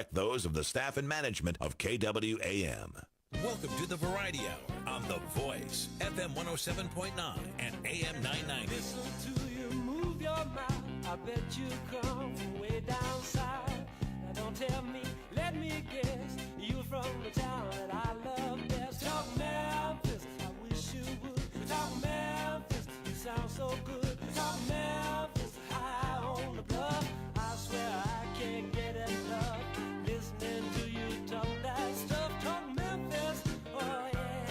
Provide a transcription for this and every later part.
those of the staff and management of KWAM. Welcome to the Variety Hour on The Voice, FM 107.9 and AM 990. Listen to you move your mouth. I bet you come from way down south. Now don't tell me, let me guess. You from the town that I love best. Talk Memphis, I wish you would. Talk Memphis, you sound so good. Talk Memphis, high on the bluff. I swear I can't get enough. Listening to you talk that stuff. Talk Memphis, oh yeah.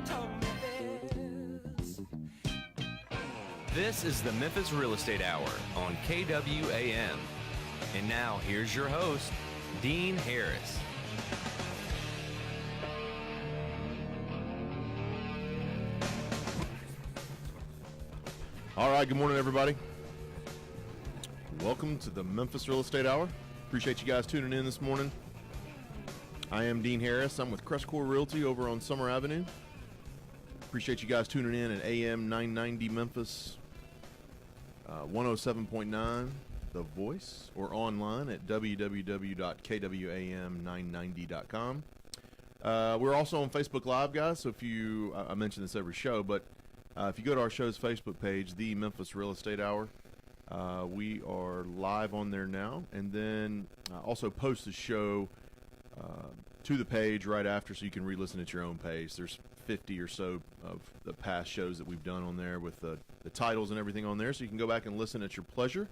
Talk Memphis. This is the Memphis Real Estate Hour on KWAM. And now, here's your host, Dean Harris. All right, good morning, everybody. Welcome to the Memphis Real Estate Hour. Appreciate you guys tuning in this morning. I am Dean Harris. I'm with CrestCore Realty over on Summer Avenue. Appreciate you guys tuning in at AM 990 Memphis, 107.9 The Voice, or online at www.kwam990.com. We're also on Facebook Live, guys, so if you, I mention this every show, but if you go to our show's Facebook page, the Memphis Real Estate Hour, we are live on there now, and then also post the show to the page right after so you can re-listen at your own pace. There's 50 or so of the past shows that we've done on there with the titles and everything on there, so you can go back and listen at your pleasure.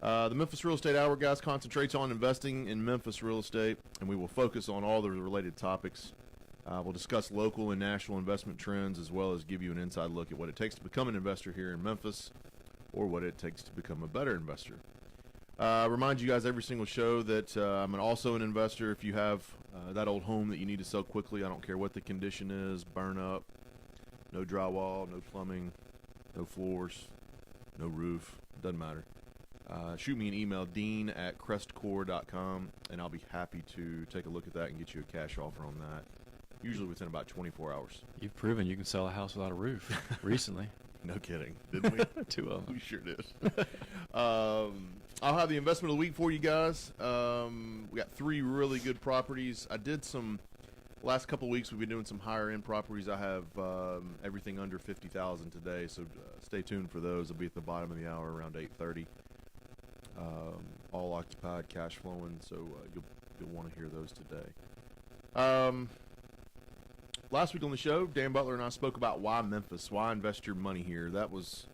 The Memphis Real Estate Hour, guys, concentrates on investing in Memphis real estate, and we will focus on all the related topics. We'll discuss local and national investment trends, as well as give you an inside look at what it takes to become an investor here in Memphis, or what it takes to become a better investor. Remind you guys every single show that I'm also an investor. If you have that old home that you need to sell quickly, I don't care what the condition is, burn up, no drywall, no plumbing, no floors, no roof, doesn't matter. Shoot me an email, dean@crestcore.com, and I'll be happy to take a look at that and get you a cash offer on that, usually within about 24 hours. You've proven you can sell a house without a roof recently. No kidding, didn't we? Two of them. We sure did. I'll have the investment of the week for you guys. We got 3 really good properties. I did some, last couple of weeks we've been doing some higher end properties. I have everything under $50,000 today, so stay tuned for those. They'll be at the bottom of the hour around 8:30. All occupied, cash flowing, so you'll want to hear those today. Last week on the show, Dan Butler and I spoke about why Memphis, why invest your money here. That was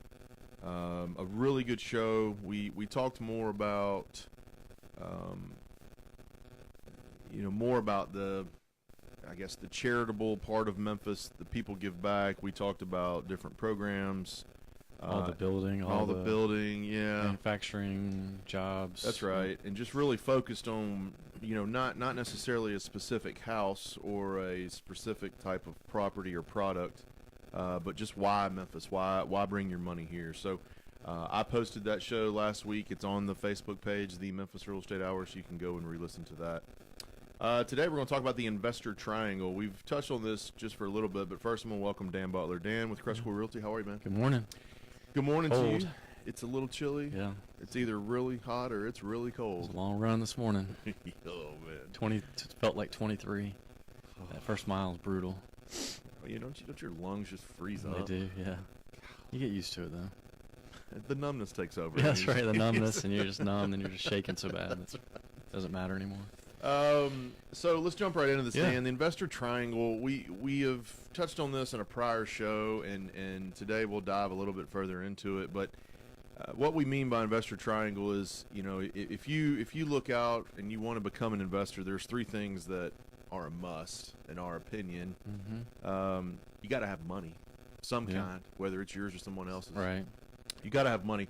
a really good show. We talked more about, more about the charitable part of Memphis. The people give back. We talked about different programs. All the building, all the building, yeah. Manufacturing, jobs. That's right. And just really focused on, not necessarily a specific house or a specific type of property or product, but just why Memphis, why bring your money here. So I posted that show last week. It's on the Facebook page, the Memphis Real Estate Hour, so you can go and re-listen to that. Today we're going to talk about the investor triangle. We've touched on this just for a little bit, but first I'm going to welcome Dan Butler. Dan with CrestCore Realty. How are you, man? Good morning. Good morning Cold. to you. It's a little chilly. Yeah. It's either really hot or it's really It cold. was a long run this morning. Oh, man. 20 felt like 23. That first mile was brutal. Don't your lungs just freeze up? They do, yeah. You get used to it, though. The numbness takes over. Yeah, that's right, the numbness, and you're just numb, and you're just shaking so bad. It doesn't matter anymore. So let's jump right into this, Yeah. Dan. The investor triangle, we have touched on this in a prior show, and today we'll dive a little bit further into it. But what we mean by investor triangle is, if you look out and you want to become an investor, there's 3 things that are a must, in our opinion. Mm-hmm. You got to have money, some Yeah. kind, whether it's yours or someone else's. Right. You got to have money.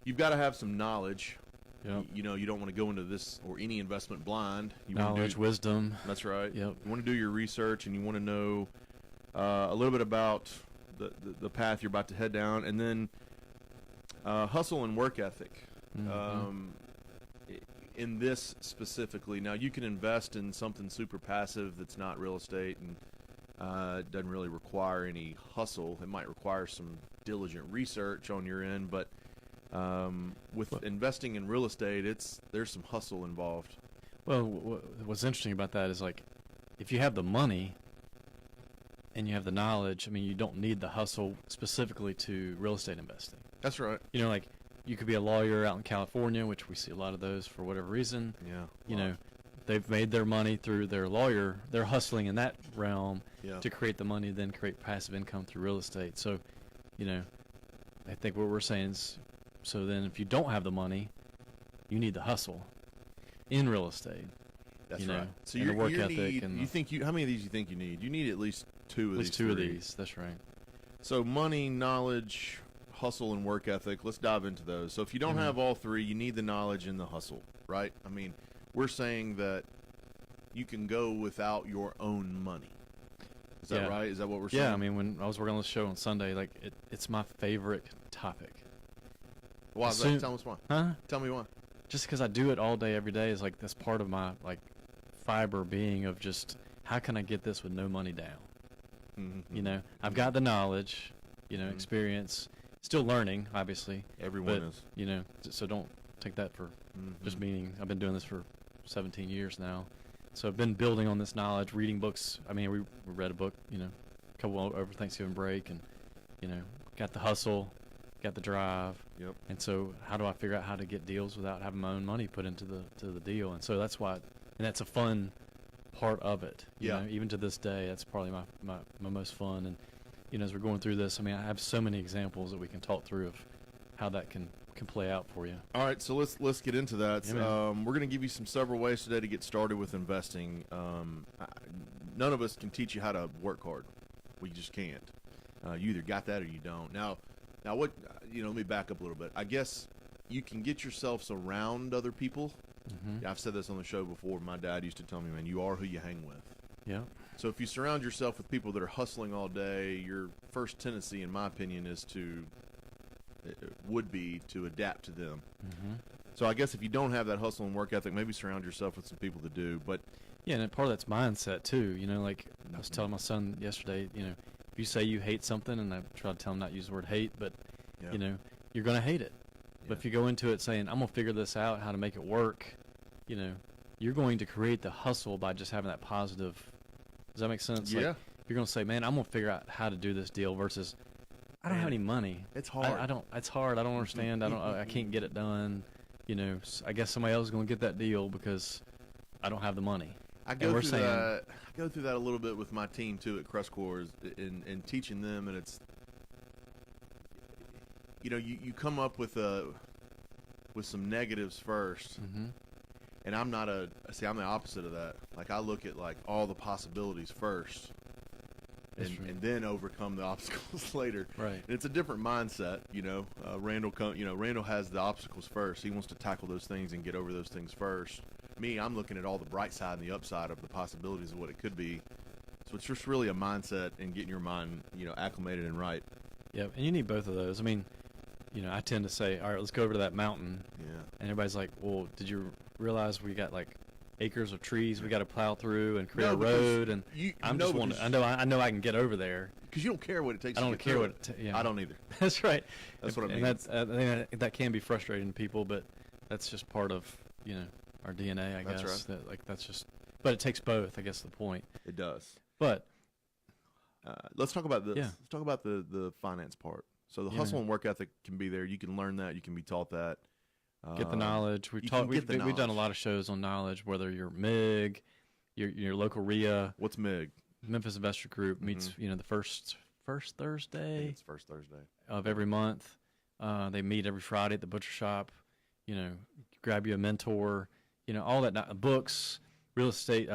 You've got to have some knowledge. Yep. You don't want to go into this or any investment blind. You wanna Knowledge, wisdom. That's right. Yep. You want to do your research, and you want to know a little bit about the path you're about to head down, and then hustle and work ethic. Mm-hmm. In this specifically, now you can invest in something super passive that's not real estate and doesn't really require any hustle. It might require some diligent research on your end, but with investing in real estate, there's some hustle involved. Well, what's interesting about that is, like, if you have the money and you have the knowledge, I mean, you don't need the hustle specifically to real estate investing. That's right. You know, like, you could be a lawyer out in California, which we see a lot of those for whatever reason. Yeah. You know, they've made their money through their lawyer. They're hustling in that realm to create the money, then create passive income through real estate. So, you know, I think what we're saying is, so then if you don't have the money, you need the hustle in real estate. That's you know, right. So and the work ethic. Need, and you think how many of these you think you need? You need at least two of these. At least two of these. That's right. So money, knowledge, hustle, and work ethic. Let's dive into those. So if you don't have all three, you need the knowledge and the hustle, right? I mean, we're saying that you can go without your own money. Is that right? Is that what we're saying? Yeah, I mean, when I was working on this show on Sunday, like, it's my favorite topic. Why is that? Tell us why. Huh? Tell me why. Just because I do it all day, every day, is like, that's part of my, like, fiber being of just, how can I get this with no money down? Mm-hmm. You know, I've got the knowledge, you know, experience, still learning, obviously. Everyone but, is. You know, so don't take that for just meaning. I've been doing this for 17 years now. So I've been building on this knowledge, reading books. I mean, we read a book, you know, a couple over Thanksgiving break, and, you know, got the hustle, got the drive. Yep. And so how do I figure out how to get deals without having my own money put into the deal? And so that's why, and that's a fun part of it. You know, even to this day, that's probably my most fun. And, you know, as we're going through this, I mean, I have so many examples that we can talk through of how that can play out for you. All right, so let's get into that. Yeah, we're going to give you several ways today to get started with investing. None of us can teach you how to work hard. We just can't. You either got that or you don't. Now what, you know, let me back up a little bit. I guess you can get yourselves around other people. Mm-hmm. I've said this on the show before. My dad used to tell me, man, you are who you hang with. Yeah. So if you surround yourself with people that are hustling all day, your first tendency, in my opinion, would be to adapt to them. Mm-hmm. So I guess if you don't have that hustle and work ethic, maybe surround yourself with some people that do. But yeah, and part of that's mindset too. You know, like I was telling my son yesterday, you know, if you say you hate something, and I try to tell him not to use the word hate, but you know, you're going to hate it. But if you go into it saying, I'm going to figure this out, how to make it work, you know, you're going to create the hustle by just having that positive. Does that make sense? Yeah. Like, you're going to say, man, I'm going to figure out how to do this deal versus I don't have any money. It's hard. I don't. It's hard. I don't understand. I can't get it done. You know, I guess somebody else is going to get that deal because I don't have the money. I go through that a little bit with my team too at CrestCore, in teaching them, and it's, you know, you come up with some negatives first, and I'm the opposite of that. Like, I look at like all the possibilities first. And then overcome the obstacles later. Right. And it's a different mindset, you know. Randall has the obstacles first. He wants to tackle those things and get over those things first. Me, I'm looking at all the bright side and the upside of the possibilities of what it could be. So it's just really a mindset and getting your mind, you know, acclimated and right. Yeah, and you need both of those. I mean, you know, I tend to say, all right, let's go over to that mountain. Yeah. And everybody's like, well, did you realize we got like acres of trees we got to plow through and create a road? And I know I can get over there because you don't care what it takes. I don't care what I don't either. That's right. That's what I mean. And that can be frustrating to people, but that's just part of, you know, our DNA, I guess. That's right. That's just, but it takes both, I guess, the point. It does. But let's talk about this. Yeah. Let's talk about the finance part. So the hustle and work ethic can be there. You can learn that. You can be taught that. Get the knowledge. We've done a lot of shows on knowledge, whether you're MIG, your local RIA. What's MIG? Memphis Investor Group meets, you know, the first Thursday. It's first Thursday of every month. They meet every Friday at the butcher shop. You know, grab you a mentor. You know, all that books, real estate,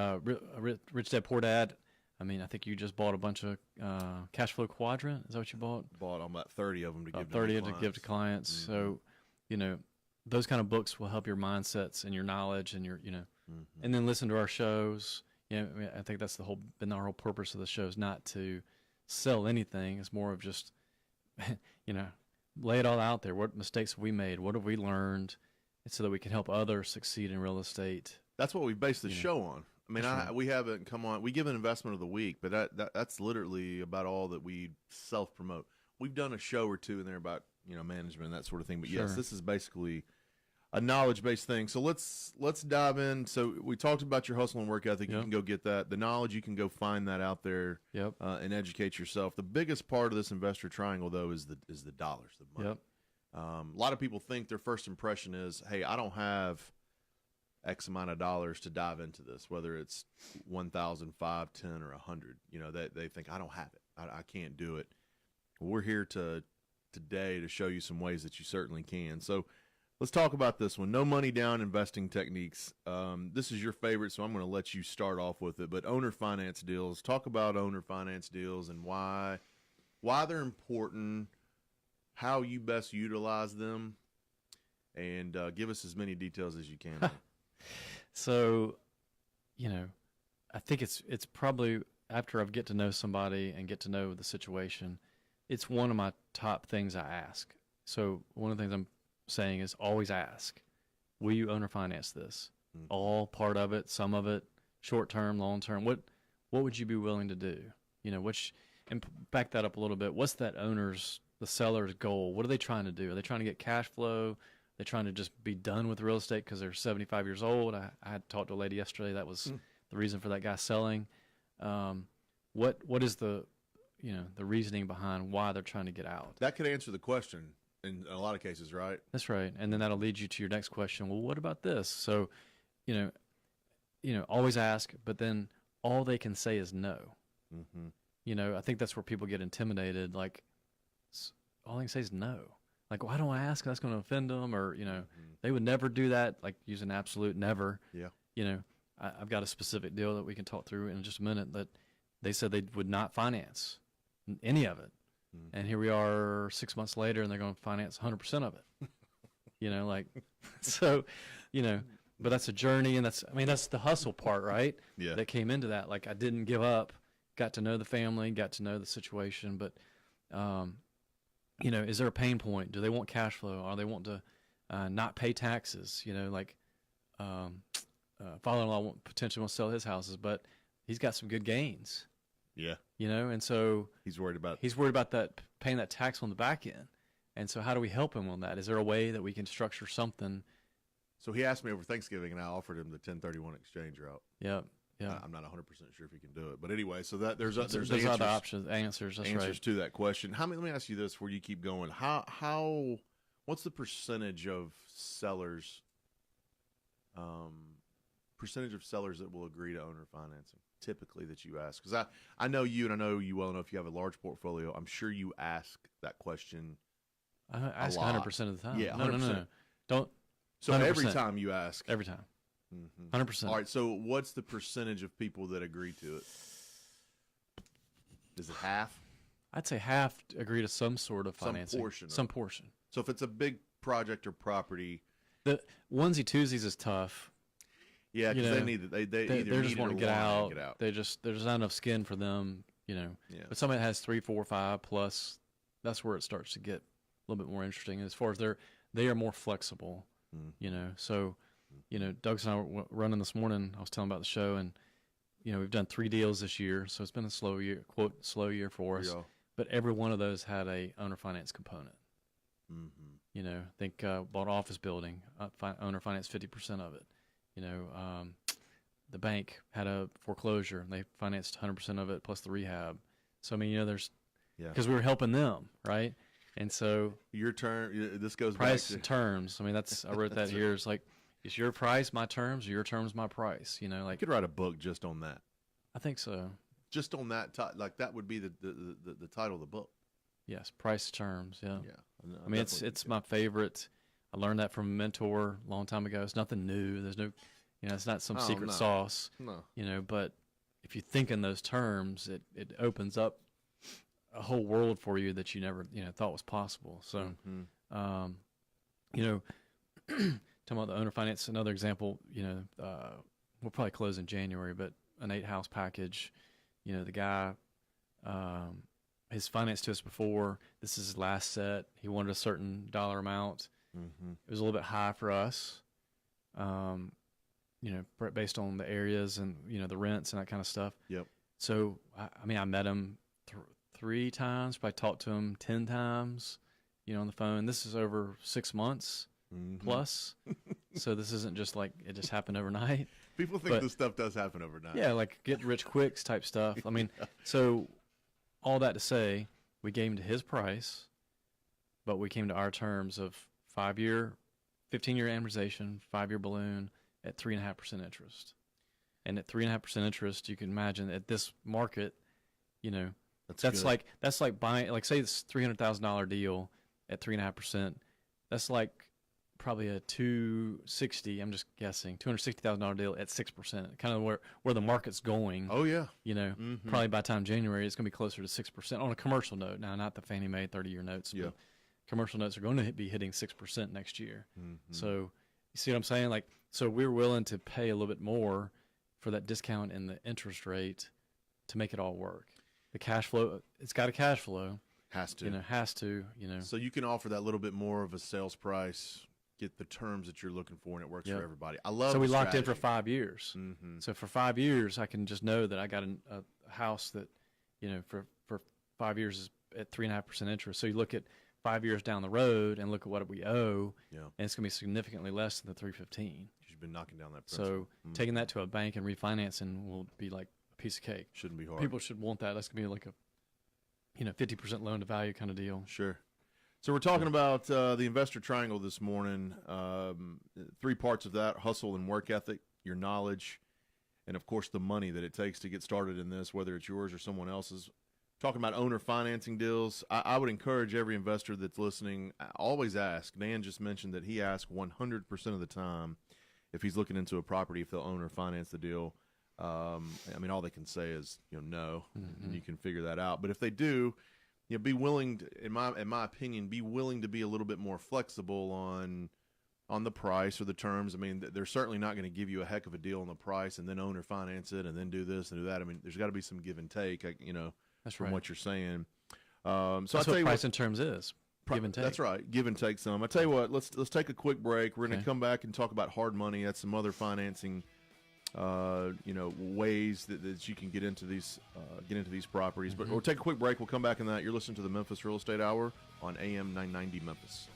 Rich Dad Poor Dad. I mean, I think you just bought a bunch of Cash Flow Quadrant. Is that what you bought? Bought about 30 of them to give 30 to give to clients. Mm-hmm. So, you know, those kind of books will help your mindsets and your knowledge and your, you know, and then listen to our shows. You know, I think that's been the whole purpose of the show is not to sell anything. It's more of just, you know, lay it all out there. What mistakes have we made? What have we learned? And so that we can help others succeed in real estate. That's what we based the show on. I mean, we haven't come on. We give an investment of the week, but that's literally about all that we self promote. We've done a show or two in there about, you know, management and that sort of thing. But yes, this is basically a knowledge-based thing. So let's dive in. So we talked about your hustle and work ethic. You Yep. can go get that. The knowledge, you can go find that out there. Yep. And educate yourself. The biggest part of this investor triangle, though, is the dollars, the money. Yep. A lot of people think their first impression is, hey, I don't have X amount of dollars to dive into this, whether it's 1,000, 5, 10, or 100. You know, they think, I don't have it. I can't do it. We're here today to show you some ways that you certainly can. So let's talk about this one. No money down investing techniques. This is your favorite, so I'm going to let you start off with it. But owner finance deals. Talk about owner finance deals and why they're important, how you best utilize them, and give us as many details as you can. So, you know, I think it's probably after I get to know somebody and get to know the situation, it's one of my top things I ask. So one of the things I'm saying is always ask, will you owner finance this? Mm-hmm. All part of it, some of it, short term, long term. What would you be willing to do? You know, and back that up a little bit. What's that the seller's goal? What are they trying to do? Are they trying to get cash flow? They're trying to just be done with real estate because they're 75 years old. I had talked to a lady yesterday. That was the reason for that guy selling. What is the reasoning behind why they're trying to get out? That could answer the question in a lot of cases, right? That's right. And then that'll lead you to your next question. Well, what about this? So, always ask, but then all they can say is no. Mm-hmm. You know, I think that's where people get intimidated. Like, all they can say is no. Like, why don't I ask? That's going to offend them, or they would never do that. Like, use an absolute never. Yeah. You know, I've got a specific deal that we can talk through in just a minute that they said they would not finance any of it, and here we are 6 months later, and they're going to finance 100% of it. You know, like, so, but that's a journey, and that's the hustle part, right? Yeah. That came into that. Like, I didn't give up. Got to know the family, got to know the situation, but. Is there a pain point? Do they want cash flow? Or they want to not pay taxes? Father-in-law potentially wants to sell his houses, but he's got some good gains. Yeah. And so He's worried about that, paying that tax on the back end. And so how do we help him on that? Is there a way that we can structure something? So he asked me over Thanksgiving, and I offered him the 1031 exchange route. Yep. Yeah. I'm not 100% sure if he can do it, but anyway. So that there's other answers. That's right. To that question. Let me ask you this before you keep going. What's the percentage of sellers that will agree to owner financing typically that you ask? Because I know you, and I know you well enough. You have a large portfolio. I'm sure you ask that question. I ask 100% of the time. Yeah, 100%. No. Don't. So 100%. every time you ask. Every time. Mm-hmm. 100%. All right. So what's the percentage of people that agree to it? Is it half? I'd say half agree to some sort of financing. Some portion. So if it's a big project or property, the onesie twosies is tough. Yeah, because they need it. They either just want to get out. There's not enough skin for them. Yeah. But somebody that has 3, 4, 5 plus, that's where it starts to get a little bit more interesting. As far as they are more flexible. So. Doug and I were running this morning. I was telling about the show, and we've done 3 deals this year, so it's been a slow year, quote, slow year for us. Yeah. But every one of those had a owner finance component. Mm-hmm. I think bought an office building, owner financed 50% of it. The bank had a foreclosure, and they financed 100% of it plus the rehab. So there's because we were helping them, right? And so your term, this goes price back to terms. I wrote that here. It's like, is your price my terms, or your terms my price? You could write a book just on that. I think so. Just on that, that would be the title of the book. Yes, price terms. Yeah. Yeah. It's my favorite. I learned that from a mentor a long time ago. It's nothing new. There's no, it's not some secret sauce. No. But if you think in those terms, it opens up a whole world for you that you never thought was possible. So, talking about the owner finance, another example, we'll probably close in January, but an 8-house package, the guy, his finance to us before, this is his last set. He wanted a certain dollar amount. Mm-hmm. It was a little bit high for us, based on the areas and, the rents and that kind of stuff. Yep. So, I met him 3 times, probably talked to him 10 times, on the phone. This is over 6 months. plus. So this isn't just like it just happened overnight. People think this stuff does happen overnight. Yeah, like get rich quicks type stuff. I mean, so all that to say, we gave him to his price, but we came to our terms of 5-year, 15-year amortization, 5-year balloon at 3.5% interest. And at 3.5% interest, you can imagine at this market, you know, that's like buying, like say it's $300,000 deal at 3.5%. That's like probably a $260,000. I'm just guessing $260,000 deal at 6%. Kind of where the market's going. Oh yeah. You know, probably by the time January, it's going to be closer to 6% on a commercial note. Now, not the Fannie Mae 30-year notes. Yeah. But commercial notes are going to be hitting 6% next year. So you see what I'm saying? Like, so we're willing to pay a little bit more for that discount in the interest rate to make it all work. The cash flow, it's got a cash flow. Has to. You know. So you can offer that little bit more of a sales price, get the terms that you're looking for, and it works for everybody. I love. So we locked in strategy. for 5 years. So for 5 years, I can just know that I got a house that, you know, for 5 years is at 3.5% interest. So you look at 5 years down the road and look at what we owe, and it's going to be significantly less than the 315. You've been knocking down that principal. So taking that to a bank and refinancing will be like a piece of cake. Shouldn't be hard. People should want that. That's going to be like a, you know, 50% loan to value kind of deal. Sure. So we're talking about the investor triangle this morning. 3 parts of that: hustle and work ethic, your knowledge, and of course the money that it takes to get started in this, whether it's yours or someone else's. Talking about owner financing deals, I would encourage every investor that's listening, always ask. Dan just mentioned that he asks 100% of the time if he's looking into a property if they'll owner finance the deal. I mean, all they can say is, you know, no, and you can figure that out. But if they do, you know, be willing to, in my opinion, be willing to be a little bit more flexible on the price or the terms. I mean, they're certainly not going to give you a heck of a deal on the price and then owner finance it and then do this and do that. I mean, there's got to be some give and take, you know, from what you're saying. So that's what price and terms is. Give and take. That's right. Give and take some. I tell you what, let's take a quick break. We're going to come back and talk about hard money. That's some other financing, you know, ways that you can get into these properties. But we'll take a quick break. We'll come back in that. You're listening to the Memphis Real Estate Hour on AM 990 Memphis.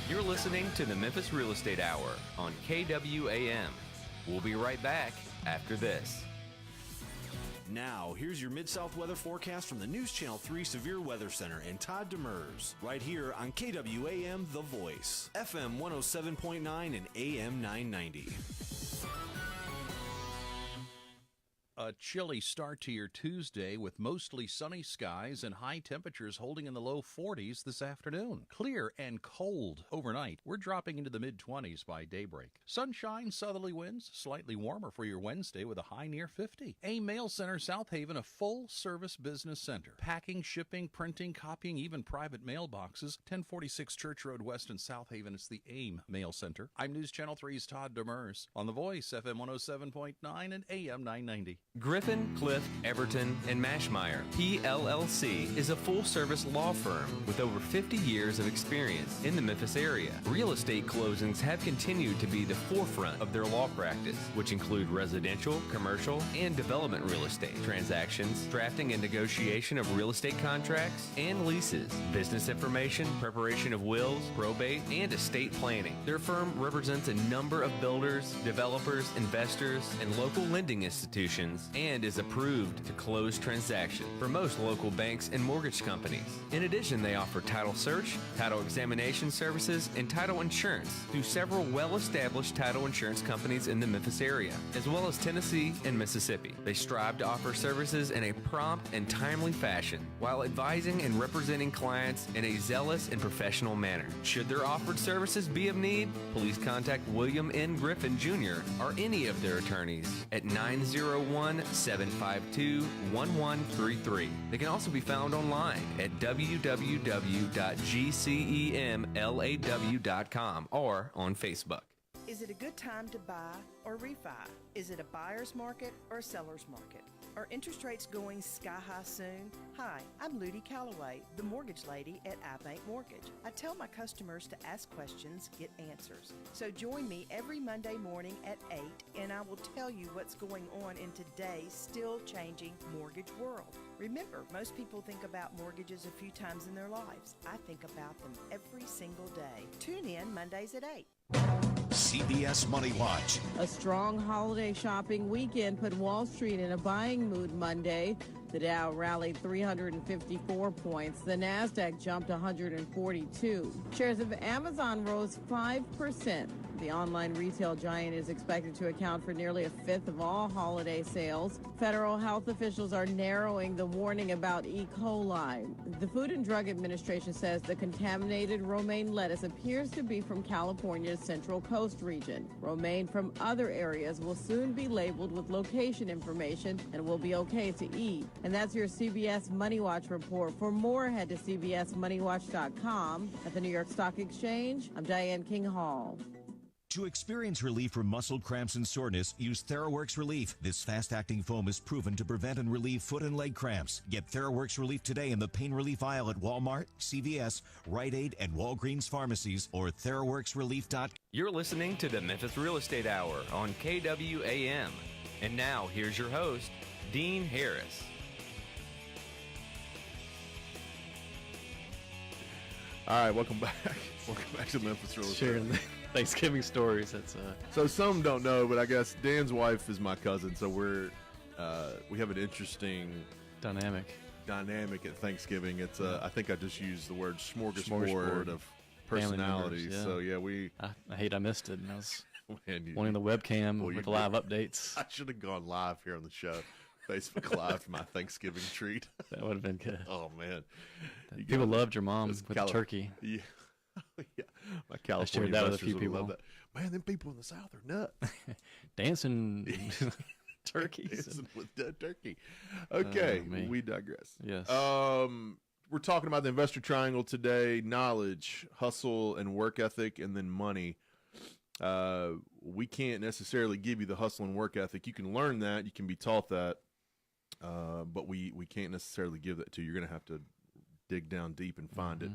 You're listening to the Memphis Real Estate Hour on KWAM. We'll be right back after this. Now, here's your Mid-South weather forecast from the News Channel 3 Severe Weather Center and Todd Demers, right here on KWAM The Voice, FM 107.9 and AM 990. A chilly start to your Tuesday with mostly sunny skies and high temperatures holding in the low 40s this afternoon. Clear and cold overnight. We're dropping into the mid-20s by daybreak. Sunshine, southerly winds, slightly warmer for your Wednesday with a high near 50. AIM Mail Center, South Haven, a full-service business center. Packing, shipping, printing, copying, even private mailboxes. 1046 Church Road West in South Haven. It's the AIM Mail Center. I'm News Channel 3's Todd Demers on The Voice, FM 107.9 and AM 990. Griffin, Clift, Everton, and Mashmeyer, PLLC, is a full-service law firm with over 50 years of experience in the Memphis area. Real estate closings have continued to be the forefront of their law practice, which include residential, commercial, and development real estate transactions, drafting and negotiation of real estate contracts and leases, business information, preparation of wills, probate, and estate planning. Their firm represents a number of builders, developers, investors, and local lending institutions, and is approved to close transactions for most local banks and mortgage companies. In addition, they offer title search, title examination services, and title insurance through several well-established title insurance companies in the Memphis area, as well as Tennessee and Mississippi. They strive to offer services in a prompt and timely fashion, while advising and representing clients in a zealous and professional manner. Should their offered services be of need, please contact William N. Griffin Jr. or any of their attorneys at 901-752-1133. They can also be found online at www.gcemlaw.com or on Facebook. Is it a good time to buy or refi? Is it a buyer's market or a seller's market? Are interest rates going sky high soon? Hi, I'm Ludi Calloway, the mortgage lady at iBank Mortgage. I tell my customers to ask questions, get answers. So join me every Monday morning at 8, and I will tell you what's going on in today's still changing mortgage world. Remember, most people think about mortgages a few times in their lives. I think about them every single day. Tune in Mondays at 8. CBS Money Watch. A strong holiday shopping weekend put Wall Street in a buying mood Monday. The Dow rallied 354 points. The Nasdaq jumped 142. Shares of Amazon rose 5%. The online retail giant is expected to account for nearly a fifth of all holiday sales. Federal health officials are narrowing the warning about E. coli. The Food and Drug Administration says the contaminated romaine lettuce appears to be from California's Central Coast region. Romaine from other areas will soon be labeled with location information and will be okay to eat. And that's your CBS Money Watch report. For more, head to cbsmoneywatch.com. At the New York Stock Exchange, I'm Diane King Hall. To experience relief from muscle cramps and soreness, use TheraWorks Relief. This fast-acting foam is proven to prevent and relieve foot and leg cramps. Get TheraWorks Relief today in the pain relief aisle at Walmart, CVS, Rite Aid, and Walgreens pharmacies, or TheraWorksRelief.com. You're listening to the Memphis Real Estate Hour on KWAM. And now, here's your host, Dean Harris. All right, welcome back. Welcome back to Memphis Real Estate. Sharing the Thanksgiving stories. That's So some don't know, but I guess Dan's wife is my cousin, so we have an interesting dynamic at Thanksgiving. It's I think I just used the word smorgasbord of personalities. Members, yeah. So yeah, I hate I missed it. And I was man, wanting the webcam with the live updates. I should have gone live here on the show. Facebook Live for my Thanksgiving treat. That would have been good. Oh man, People loved your mom with the turkey. Yeah, yeah. My California shared that with a investors few would people. love that. Man, them people in the South are nuts. Dancing turkeys. Dancing with dead turkey. Okay, we digress. Yes. We're talking about the investor triangle today: knowledge, hustle, and work ethic, and then money. We can't necessarily give you the hustle and work ethic. You can learn that. You can be taught that. But we can't necessarily give that to you. You're going to have to dig down deep and find it.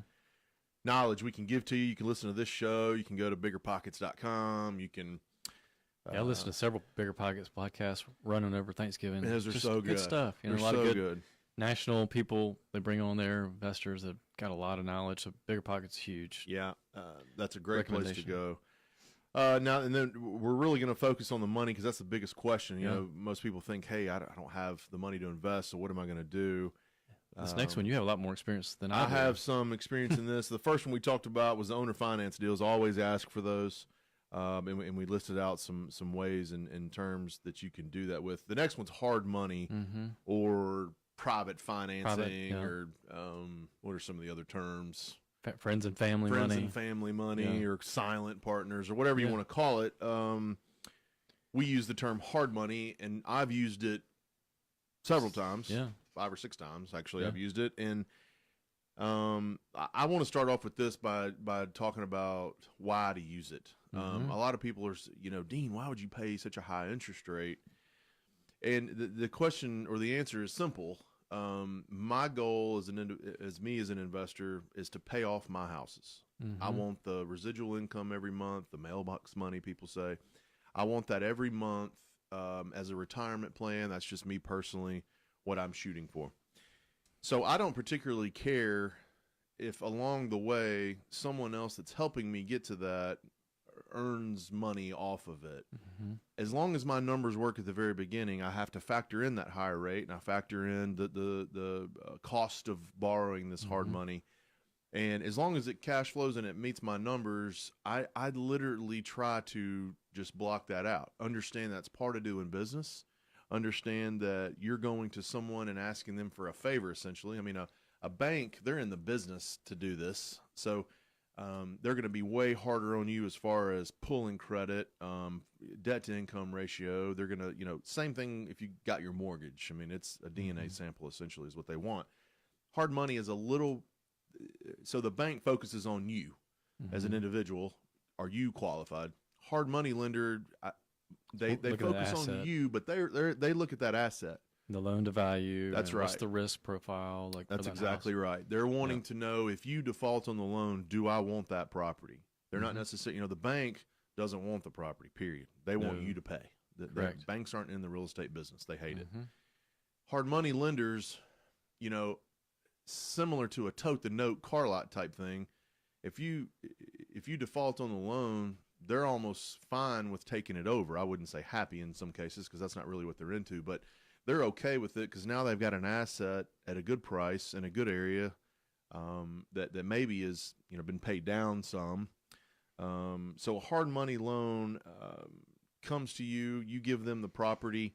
Knowledge we can give to you. You can listen to this show. You can go to biggerpockets.com. You can. I listened to several Bigger Pockets podcasts running over Thanksgiving. Those are Just so good. Good stuff. You know, They're a lot so of good. National people they bring on there, investors that got a lot of knowledge. So Bigger Pockets is huge. Yeah, that's a great place to go. Now and then we're really going to focus on the money because that's the biggest question. You know, most people think, "Hey, I don't have the money to invest, so what am I going to do?" This next one, you have a lot more experience than I do. I have some experience in this. The first one we talked about was the owner finance deals. Always ask for those, and we listed out some ways and terms that you can do that with. The next one's hard money or private financing or what are some of the other terms? Friends and family money. Or silent partners or whatever you want to call it. We use the term hard money, and I've used it several times. 5 or 6 times actually. I've used it, and I want to start off with this by talking about why to use it. A lot of people are, Dean, why would you pay such a high interest rate? And the question or the answer is simple. My goal as an investor is to pay off my houses. I want the residual income every month, the mailbox money people say. I want that every month as a retirement plan. That's just me personally, what I'm shooting for. So I don't particularly care if along the way someone else that's helping me get to that earns money off of it. As long as my numbers work at the very beginning, I have to factor in that higher rate, and I factor in the cost of borrowing this hard money. And as long as it cash flows and it meets my numbers, I literally try to just block that out. Understand that's part of doing business. Understand that you're going to someone and asking them for a favor, essentially. I mean, a bank, they're in the business to do this. So they're going to be way harder on you as far as pulling credit, debt to income ratio. They're going to, same thing if you got your mortgage. I mean, it's a DNA sample essentially is what they want. Hard money is a little, so the bank focuses on you as an individual. Are you qualified? Hard money lender, they focus on you, but they look at that asset. The loan to value. That's and what's right. the risk profile? Like That's for that exactly house. right. They're wanting to know, if you default on the loan, do I want that property? They're not necessarily, the bank doesn't want the property, period. They want you to pay. The Correct. banks aren't in the real estate business. They hate it. Mm-hmm. Hard money lenders, similar to a tote the note car lot type thing, if you default on the loan, they're almost fine with taking it over. I wouldn't say happy in some cases, because that's not really what they're into, but they're okay with it because now they've got an asset at a good price in a good area that maybe is been paid down some. So a hard money loan comes to you. You give them the property,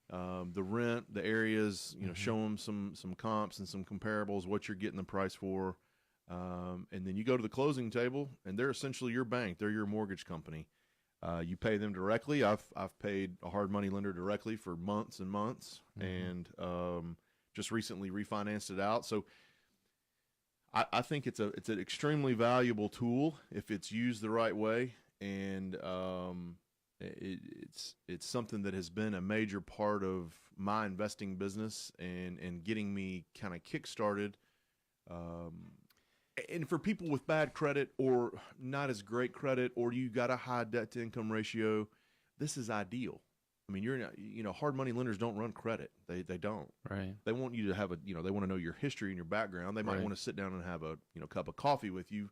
the rent, the areas. Show them some comps and some comparables, what you're getting the price for, and then you go to the closing table, and they're essentially your bank. They're your mortgage company. You pay them directly. I've paid a hard money lender directly for months and months, and just recently refinanced it out. So I think it's an extremely valuable tool if it's used the right way, and it's something that has been a major part of my investing business and getting me kind of kick-started. And for people with bad credit or not as great credit, or you got a high debt to income ratio, this is ideal. I mean, you're not, hard money lenders don't run credit. They don't. Right. They want you to have they want to know your history and your background. They might want to sit down and have a, cup of coffee with you.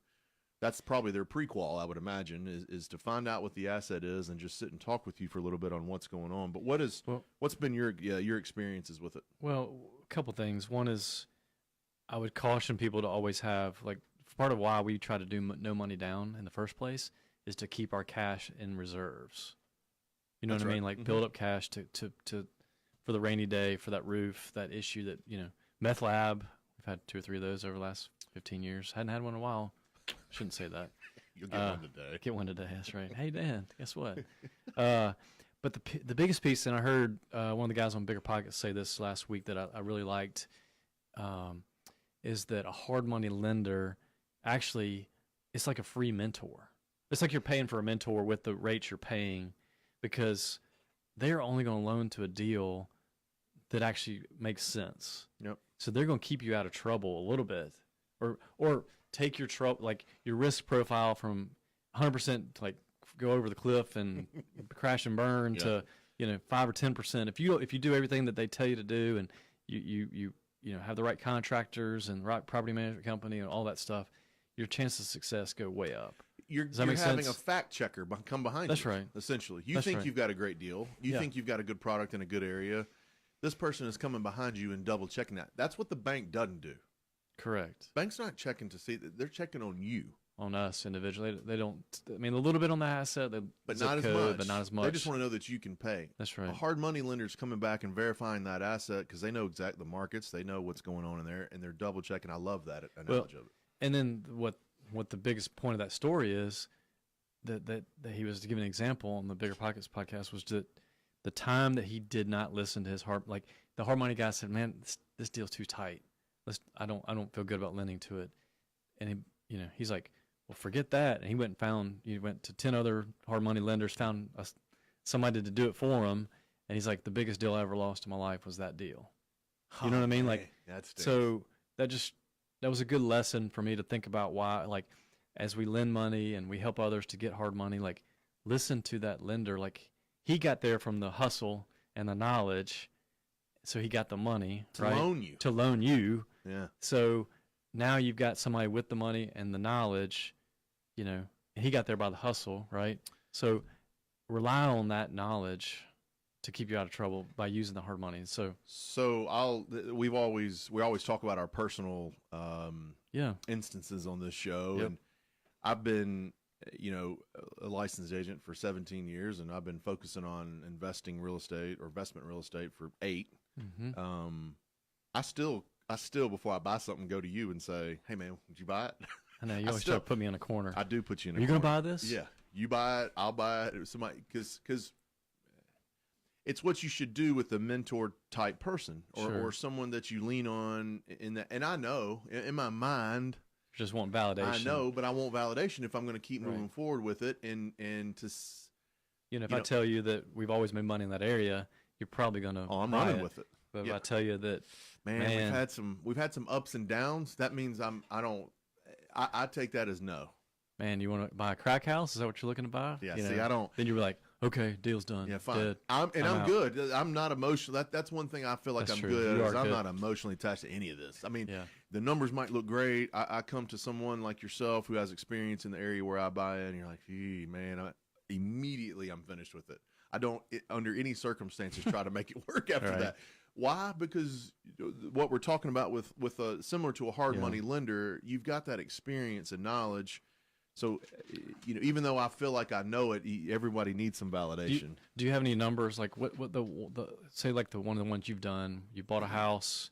That's probably their prequel, I would imagine, is to find out what the asset is and just sit and talk with you for a little bit on what's going on. But what's been your experiences with it? Well, a couple things. One is, I would caution people to always have, like, part of why we try to do no money down in the first place is to keep our cash in reserves. You know what I mean? Like, build up cash to for the rainy day, for that roof, that issue that, meth lab. We've had 2 or 3 of those over the last 15 years. Hadn't had one in a while. Shouldn't say that. You'll get one today. Get one today. That's right. Hey, Dan, guess what? But the biggest piece, and I heard one of the guys on Bigger Pockets say this last week that I really liked, is that a hard money lender actually, it's like a free mentor. It's like you're paying for a mentor with the rates you're paying, because they're only going to loan to a deal that actually makes sense. Yep. So they're going to keep you out of trouble a little bit, or take your trouble, like your risk profile from 100% to like go over the cliff and crash and burn to 5 or 10%. If you do everything that they tell you to do, and you have the right contractors and the right property management company and all that stuff, your chances of success go way up. You're having a fact checker come behind you. That's right. Essentially, you think you've got a great deal. You think you've got a good product in a good area. This person is coming behind you and double checking that. That's what the bank doesn't do. Correct. Bank's not checking to see that. They're checking on you. On us individually. They don't, I mean, a little bit on the asset, but not as much. But not as much. They just want to know that you can pay. That's right. A hard money lender's coming back and verifying that asset because they know exactly the markets. They know what's going on in there, and they're double checking. I love that analogy of it. And then what the biggest point of that story is that he was giving an example on the Bigger Pockets podcast was that the time that he did not listen to his the hard money guy said, "Man, this deal's too tight. I don't feel good about lending to it." And he's like, "Well, forget that." And he went to 10 other hard money lenders, found somebody to do it for him, and he's like, "The biggest deal I ever lost in my life was that deal." You know what I mean? Like, so that was a good lesson for me to think about why, like, as we lend money and we help others to get hard money, like, listen to that lender. Like, he got there from the hustle and the knowledge, so he got the money to loan you. Yeah. So now you've got somebody with the money and the knowledge, and he got there by the hustle, right? So rely on that knowledge to keep you out of trouble by using the hard money. So we always talk about our personal instances on this show. Yep. And I've been a licensed agent for 17 years, and I've been focusing on investment real estate for 8. Mm-hmm. I still before I buy something go to you and say, "Hey man, did you buy it?" I know you always try to put me in a corner. I do put you in a corner. Are you going to buy this? Yeah. You buy it, I'll buy it. Somebody, because it's what you should do with a mentor type person or someone that you lean on in that. And I know in my mind, you just want validation. I know, but I want validation if I'm going to keep moving forward with it. And to, if I tell you that we've always made money in that area, you're probably going to. I'm running with it. But if Yeah. I tell you that, Man, we've had some ups and downs. That means I take that as no. man, you want to buy a crack house? Is that what you're looking to buy? Yeah, You see, know, I don't. Then you're like, okay, deal's done. Yeah, fine. Dead. I'm out. good. I'm not emotional. That's one thing I feel like That's I'm true. good You at. Is are I'm good. not emotionally attached to any of this. I mean, Yeah. the numbers might look great. I come to someone like yourself who has experience in the area where I buy in, and you're like, gee, man, immediately I'm finished with it. I don't, under any circumstances, try to make it work after Right. that. Why? Because what we're talking about with similar to a hard Yeah. money lender, you've got that experience and knowledge. So, even though I feel like I know it, everybody needs some validation. Do you have any numbers like what the say like the one of the ones you've done? You bought a house,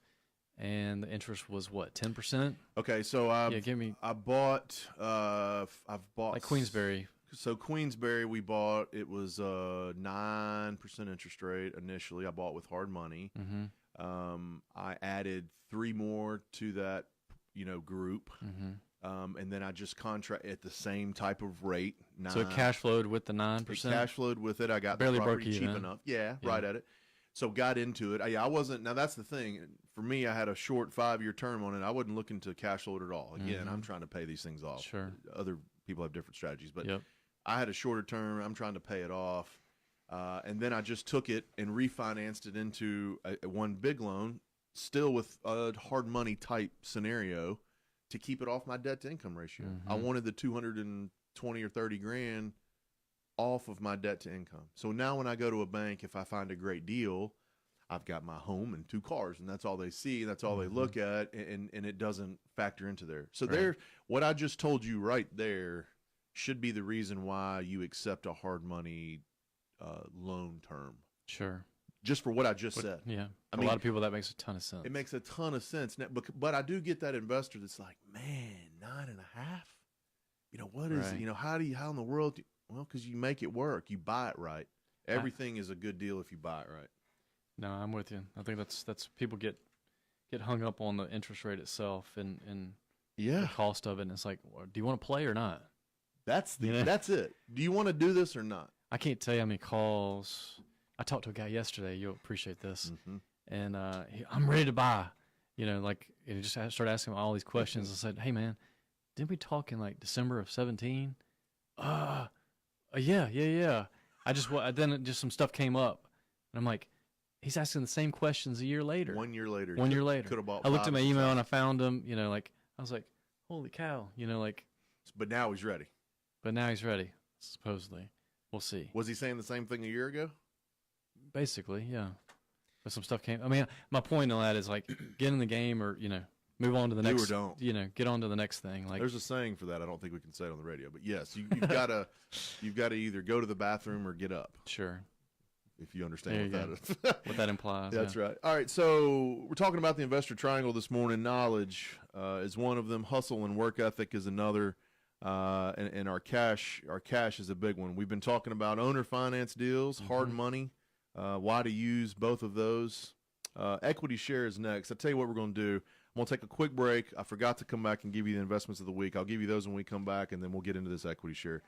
and the interest was what 10%? Okay, so I've bought Like Queensberry. So Queensberry, we bought, it was 9% interest rate initially. I bought with hard money. Mm-hmm. I added 3 more to that, group. Mm-hmm. And then I just contract at the same type of rate. 9. So it cash flowed with the 9%. It cash flowed with it. I got Barely the broke property cheap even. enough. Yeah, right at it. So got into it. I wasn't. Now that's the thing. For me, I had a short 5-year term on it. I wasn't looking to cash flow it at all. Again, I'm trying to pay these things off. Sure. Other people have different strategies, but Yep. I had a shorter term. I'm trying to pay it off. And then I just took it and refinanced it into one big loan, still with a hard money type scenario, to keep it off my debt to income ratio. Mm-hmm. I wanted the 220 or 30 grand off of my debt to income. So now when I go to a bank, if I find a great deal, I've got my home and 2 cars, and that's all they see, and that's all they look at, and it doesn't factor into there. So there, what I just told you right there should be the reason why you accept a hard money loan term. Sure. Just for what I just said. Yeah. I A mean, lot of people, that makes a ton of sense. it makes a ton of sense. Now, but I do get that investor that's like, man, 9.5? What is, Right. how in the world, well, because you make it work. You buy it right. Everything is a good deal if you buy it right. No, I'm with you. I think that's people get hung up on the interest rate itself and the cost of it, and it's like, well, do you want to play or not? That's Yeah. That's it. Do you want to do this or not? I can't tell you how many calls. I talked to a guy yesterday. You'll appreciate this. Mm-hmm. And I'm ready to buy. And just started asking him all these questions. I said, hey, man, didn't we talk in like December of 17? Yeah. Then just some stuff came up. And I'm like, he's asking the same questions a year later. 1 year later. 1 year later. Could have bought I looked at 5 my at the email time. and I found him, I was like, holy cow, But now he's ready. but now he's ready, supposedly. We'll see. Was he saying the same thing a year ago? Basically, yeah. But some stuff came. I mean, my point on that is like, get in the game or, move on to the Do or next. don't. Get on to the next thing. Like, There's a saying for that. I don't think we can say it on the radio, but yes, you've got to either go to the bathroom or get up. sure. If you understand There what you that is. What that implies. That's yeah. right. All right, so we're talking about the investor triangle this morning. Knowledge is one of them. Hustle and work ethic is another. And our cash is a big one. We've been talking about owner finance deals, hard money, why to use both of those. Equity share is next. I'll tell you what we're going to do. I'm going to take a quick break. I forgot to come back and give you the investments of the week. I'll give you those when we come back, and then we'll get into this equity share.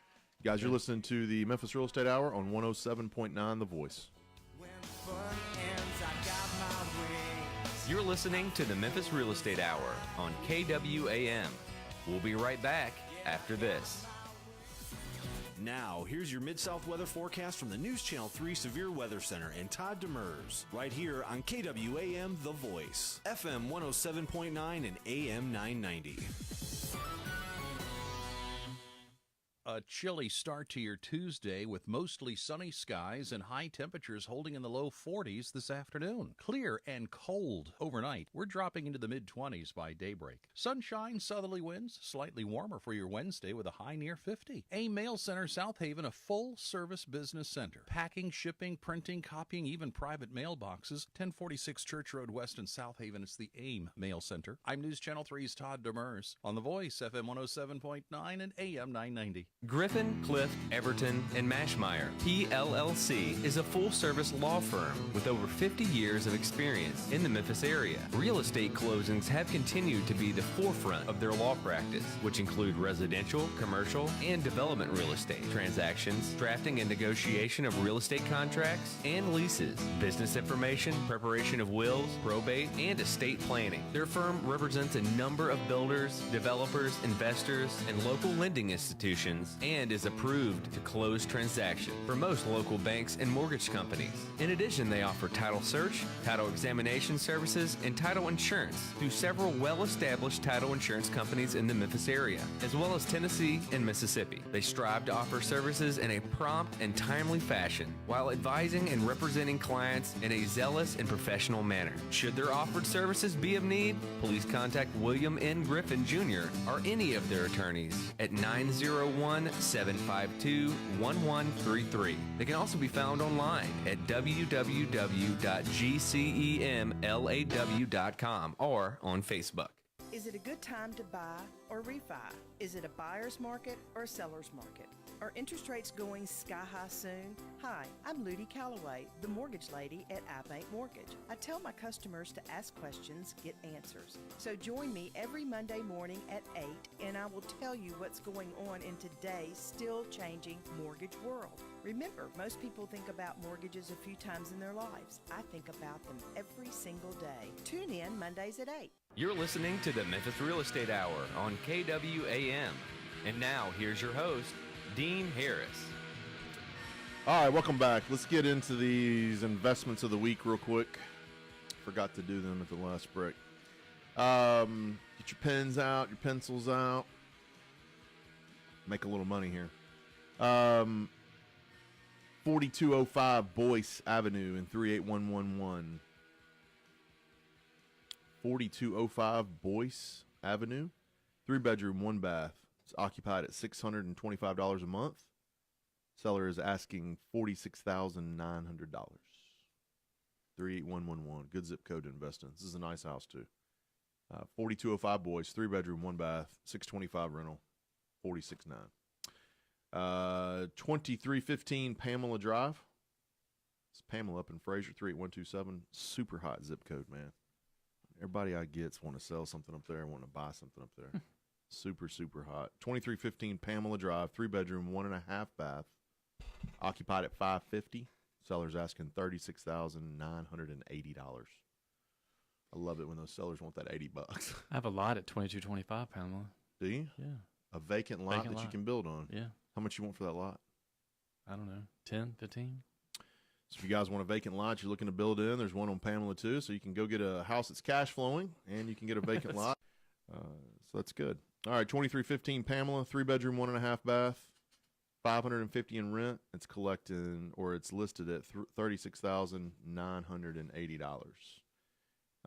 Guys, you're listening to the Memphis Real Estate Hour on 107.9 The Voice. You're listening to the Memphis Real Estate Hour on KWAM. We'll be right back after this. Now, here's your Mid-South weather forecast from the News Channel 3 Severe Weather Center and Todd Demers, right here on KWAM The Voice, FM 107.9 and AM 990. A chilly start to your Tuesday with mostly sunny skies and high temperatures holding in the low 40s this afternoon. Clear and cold overnight. We're dropping into the mid-20s by daybreak. Sunshine, southerly winds, slightly warmer for your Wednesday with a high near 50. AIM Mail Center, South Haven, a full-service business center. Packing, shipping, printing, copying, even private mailboxes. 1046 Church Road West in South Haven. It's the AIM Mail Center. I'm News Channel 3's Todd Demers on The Voice, FM 107.9 and AM 990. Griffin, Clift, Everton, and Mashmeyer, PLLC, is a full-service law firm with over 50 years of experience in the Memphis area. Real estate closings have continued to be the forefront of their law practice, which include residential, commercial, and development real estate transactions, drafting and negotiation of real estate contracts and leases, business information, preparation of wills, probate, and estate planning. Their firm represents a number of builders, developers, investors, and local lending institutions, and is approved to close transactions for most local banks and mortgage companies. In addition, they offer title search, title examination services, and title insurance through several well-established title insurance companies in the Memphis area, as well as Tennessee and Mississippi. They strive to offer services in a prompt and timely fashion while advising and representing clients in a zealous and professional manner. Should their offered services be of need, please contact William N. Griffin Jr. or any of their attorneys at 901-752-1133. They can also be found online at www.gcemlaw.com or on Facebook. Is it a good time to buy or refi? Is it a buyer's market or a seller's market? Are interest rates going sky high soon? Hi, I'm Ludi Calloway, the mortgage lady at iBank Mortgage. I tell my customers to ask questions, get answers. So join me every Monday morning at 8 and I will tell you what's going on in today's still changing mortgage world. Remember, most people think about mortgages a few times in their lives. I think about them every single day. Tune in Mondays at 8. You're listening to the Memphis Real Estate Hour on KWAM. And now, here's your host, Dean Harris. All right, welcome back. Let's get into these investments of the week real quick. Forgot to do them at the last break. Get your pens out, your pencils out. Make a little money here. 4205 Boyce Avenue in 38111. 4205 Boyce Avenue. 3-bedroom, 1-bath. It's occupied at $625 a month. Seller is asking $46,900. 38111. Good zip code to invest in. This is a nice house too. 4205 Boyce, 3-bedroom, 1-bath, $625 rental, $46,900. 2315 Pamela Drive. It's Pamela up in Fraser, 38127. Super hot zip code, man. Everybody I get's want to sell something up there, want to buy something up there. Super, super hot. 2315 Pamela Drive, 3-bedroom, 1.5-bath, occupied at $550. Seller's asking $36,980. I love it when those sellers want that $80. I have a lot at 2225, Pamela. Do you? Yeah. A vacant lot that you can build on. Yeah. How much you want for that lot? I don't know, 10, 15? So if you guys want a vacant lot you're looking to build in, there's one on Pamela too. So you can go get a house that's cash flowing and you can get a vacant lot. So that's good. All right, 2315 Pamela, 3-bedroom, 1.5-bath, $550 in rent. It's collecting, or it's listed at $36,980.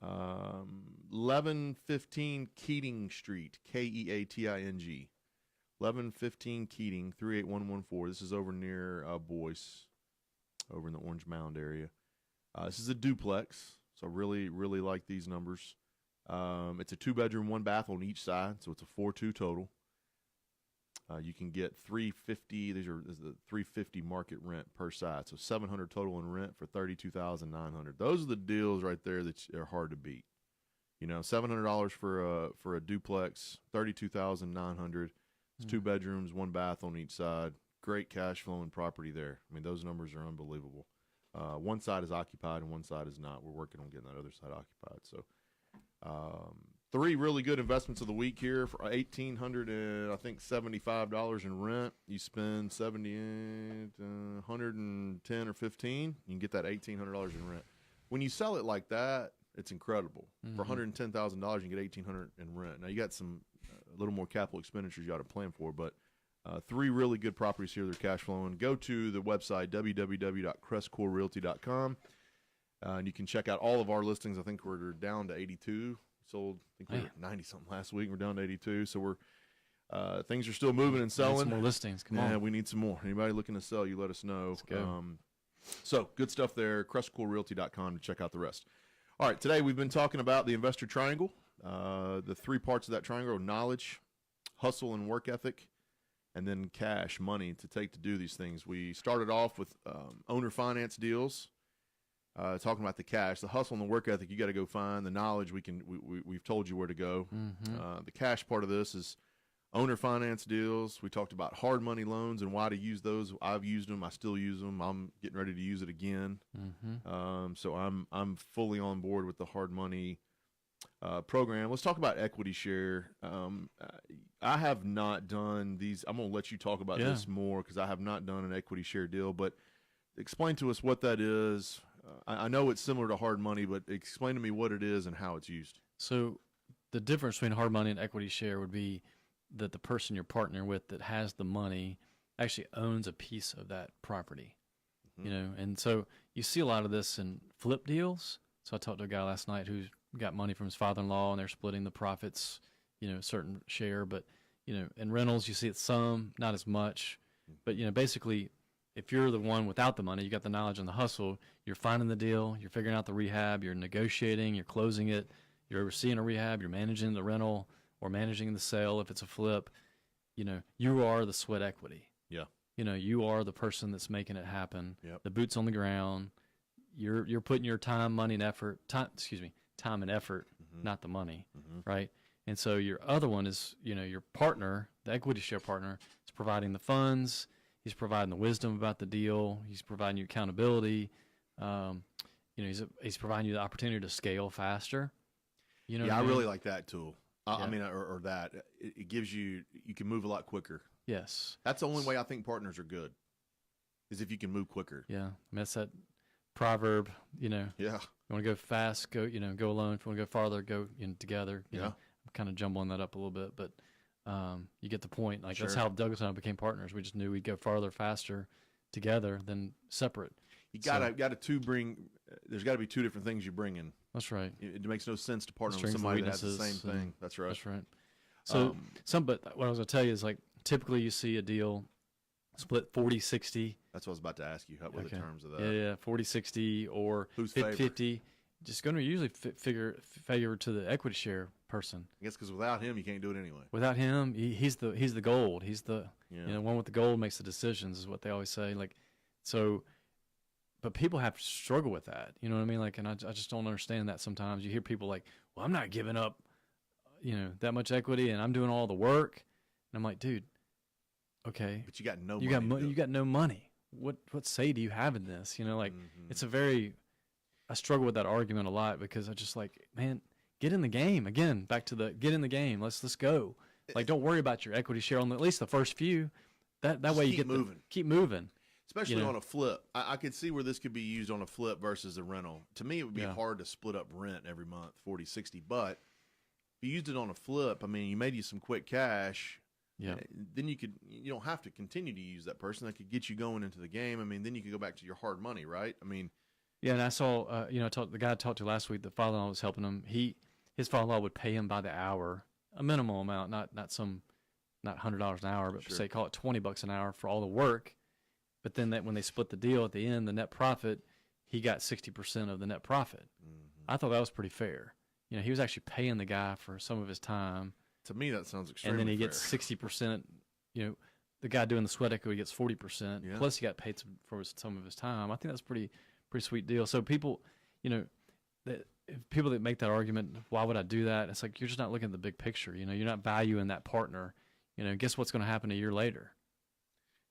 1115 Keating Street, Keating. 1115 Keating, 38114. This is over near Boyce, over in the Orange Mound area. This is a duplex, so I really, really like these numbers. It's a 2-bedroom, 1-bath on each side, so it's a 4-2 total. You can get $350. This is the $350 market rent per side, so $700 total in rent for $32,900. Those are the deals right there that are hard to beat. You know, $700 for a duplex, $32,900. It's 2 bedrooms, 1 bath on each side. Great cash flowing property there. I mean, those numbers are unbelievable. One side is occupied and one side is not. We're working on getting that other side occupied. So, 3 really good investments of the week here for $1,875 in rent. You spend $110 or $15, you can get that $1,800 in rent. When you sell it like that, it's incredible. Mm-hmm. For $110,000, you can get $1,800 in rent. Now you got some a little more capital expenditures you ought to plan for, but 3 really good properties here. They're cash flowing. Go to the website www.CrestCoreRealty.com. And you can check out all of our listings. I think we're down to 82. Sold, I think we were 90-something last week. We're down to 82. So we're things are still moving and selling. Need some more listings. Come on. Yeah, we need some more. Anybody looking to sell, you let us know. Let's go. So good stuff there. CrestCoreRealty.com to check out the rest. All right, today we've been talking about the investor triangle. The 3 parts of that triangle are knowledge, hustle, and work ethic. and then cash money to do these things. We started off with owner finance deals, talking about the cash, the hustle and the work ethic you got to go find, the knowledge we've told you where to go. The cash part of this is owner finance deals. We talked about hard money loans and why to use those. I've used them. I still use them. I'm getting ready to use it again. So I'm fully on board with the hard money program. Let's talk about equity share. I have not done these. I'm going to let you talk about this more because I have not done an equity share deal. But explain to us what that is. I know it's similar to hard money, but explain to me what it is and how it's used. So the difference between hard money and equity share would be that the person you're partnering with that has the money actually owns a piece of that property, and so you see a lot of this in flip deals. So I talked to a guy last night who's got money from his father-in-law, and they're splitting the profits, a certain share. But, in rentals, you see it some, not as much. But, basically, if you're the one without the money, you got the knowledge and the hustle, you're finding the deal, you're figuring out the rehab, you're negotiating, you're closing it, you're overseeing a rehab, you're managing the rental or managing the sale if it's a flip. You are the sweat equity. Yeah. You are the person that's making it happen. Yep. The boots on the ground. You're putting your time, money, and effort. Time and effort, not the money, right? And so your other one is, your partner, the equity share partner, is providing the funds. He's providing the wisdom about the deal. He's providing you accountability. He's providing you the opportunity to scale faster. I really like that tool. Or that it gives you can move a lot quicker. Yes, that's the only way I think partners are good, is if you can move quicker. Yeah, that's that proverb. Yeah. You want to go fast, go alone. If you want to go farther, go together. You know, I'm kind of jumbling that up a little bit, but you get the point. Like that's how Douglas and I became partners. We just knew we'd go farther, faster together than separate. There's got to be two different things you bring in. That's right. It makes no sense to partner with somebody that has the same thing. That's right. That's right. So but what I was going to tell you is like typically you see a deal split 40-60. That's what I was about to ask you. What are the terms of that? Yeah, 40-60 or 50-50. Just going to usually favor to the equity share person. I guess because without him, you can't do it anyway. Without him, he's the gold. He's the one with the gold makes the decisions is what they always say. Like so. But people have to struggle with that. You know what I mean? Like, and I just don't understand that sometimes. You hear people like, well, I'm not giving up, that much equity and I'm doing all the work. And I'm like, dude, okay. But you got no money. You got no money. What say do you have in this? It's I struggle with that argument a lot because I just like, man, get in the game. Again, back to get in the game. Let's go. Like, don't worry about your equity share on at least the first few. That way you keep moving. Especially on a flip. I could see where this could be used on a flip versus a rental. To me, it would be hard to split up rent every month, 40-60. But if you used it on a flip, I mean, you made you some quick cash. Yeah. Then you don't have to continue to use that person. That could get you going into the game. I mean, then you could go back to your hard money, right? I mean. Yeah, and I saw, the guy I talked to last week, the father-in-law was helping him. His father-in-law would pay him by the hour, a minimal amount, not $100 an hour, but say call it $20 an hour for all the work. But then when they split the deal at the end, the net profit, he got 60% of the net profit. I thought that was pretty fair. He was actually paying the guy for some of his time. To me, that sounds extremely fair. And then he gets 60%. The guy doing the sweat equity gets 40%. Yeah. Plus, he got paid for some of his time. I think that's a pretty sweet deal. So people, people that make that argument, why would I do that? It's like you're just not looking at the big picture. You're not valuing that partner. Guess what's going to happen a year later?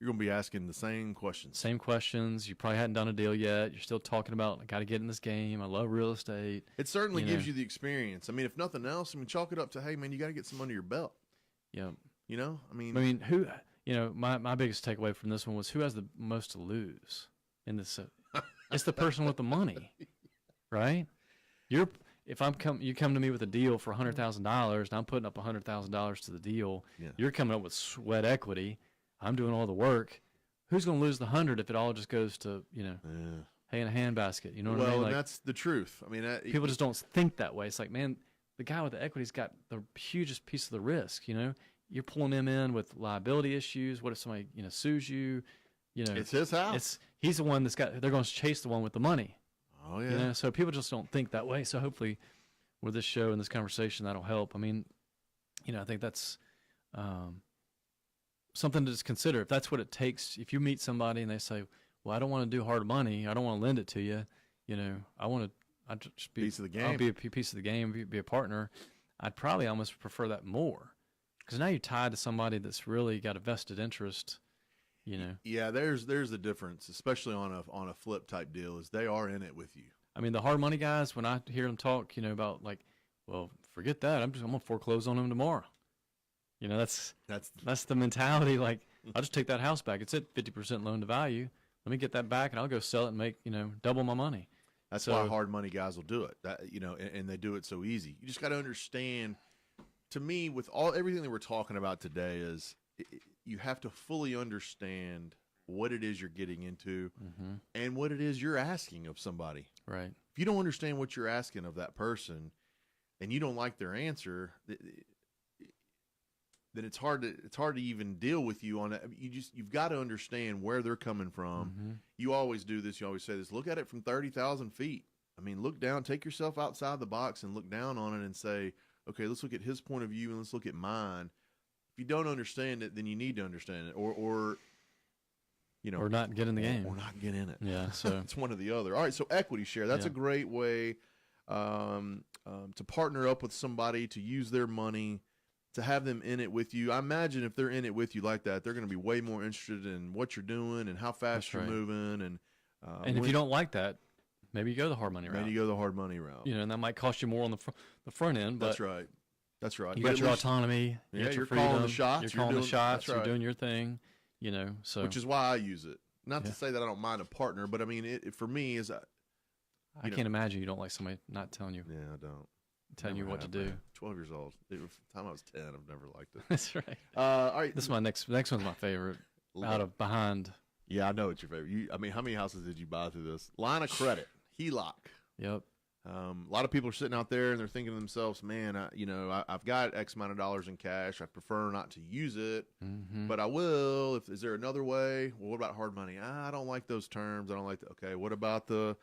You're going to be asking the same questions. Same questions. You probably hadn't done a deal yet. You're still talking about, I got to get in this game. I love real estate. It certainly gives you the experience. I mean, if nothing else, chalk it up to, hey, man, you got to get some under your belt. Yeah. Who, my biggest takeaway from this one was who has the most to lose in this? It's the person with the money, right? You come to me with a deal for $100,000 and I'm putting up $100,000 to the deal. Yeah. You're coming up with sweat equity. I'm doing all the work. Who's going to lose the 100 if it all just goes to, hay in a handbasket? You know what I mean? Well, that's the truth. I mean, people just don't think that way. It's like, man, the guy with the equity's got the hugest piece of the risk. You're pulling him in with liability issues. What if somebody, sues you? It's his house. He's the one they're going to chase the one with the money. Oh yeah. So people just don't think that way. So hopefully, with this show and this conversation, that'll help. I mean, I think that's. something to just consider. If that's what it takes, if you meet somebody and they say, well, I don't want to do hard money, I don't want to lend it to you, I'd just be piece of the game. I'll be a piece of the game, be a partner. I'd probably almost prefer that more, because now you're tied to somebody that's really got a vested interest. Yeah, there's a difference, especially on a flip type deal, is they are in it with you. I mean, the hard money guys, when I hear them talk, about like, well, forget that, I'm gonna foreclose on them tomorrow. That's the mentality. Like, I'll just take that house back. It's at 50% loan to value. Let me get that back, and I'll go sell it and make double my money. That's why hard money guys will do it. And they do it so easy. You just got to understand. To me, with everything that we're talking about today, is you have to fully understand what it is you're getting into, and what it is you're asking of somebody. Right. If you don't understand what you're asking of that person, and you don't like their answer, then it's hard to even deal with you on it. You've got to understand where they're coming from. You always do this. You always say this. Look at it from 30,000 feet. I mean, look down. Take yourself outside the box and look down on it and say, okay, let's look at his point of view and let's look at mine. If you don't understand it, then you need to understand it, or not get in the game, or not get in it. Yeah, so it's one or the other. All right, so equity share. That's a great way to partner up with somebody, to use their money, to have them in it with you. I imagine if they're in it with you like that, they're going to be way more interested in what you're doing and how fast you're moving. And if you don't like that, maybe you go the hard money route. Maybe you go the hard money route. And that might cost you more on the front end. But That's right. That's right. You got your autonomy. Yeah, you're freedom, calling the shots. You're calling the shots. Right. You're doing your thing. So which is why I use it. Not to say that I don't mind a partner, but I mean, it for me is. I can't imagine you don't like somebody not telling you. Yeah, I don't. Telling you what to do. 12 years old. From the time I was 10, I've never liked it. That's right. All right. This is my next one's my favorite. Out of behind. Yeah, I know it's your favorite. How many houses did you buy through this? Line of credit, HELOC. Yep. A lot of people are sitting out there and they're thinking to themselves, man, I've got X amount of dollars in cash. I prefer not to use it, but I will. Is there another way? Well, what about hard money? I don't like those terms. I don't like okay, what about the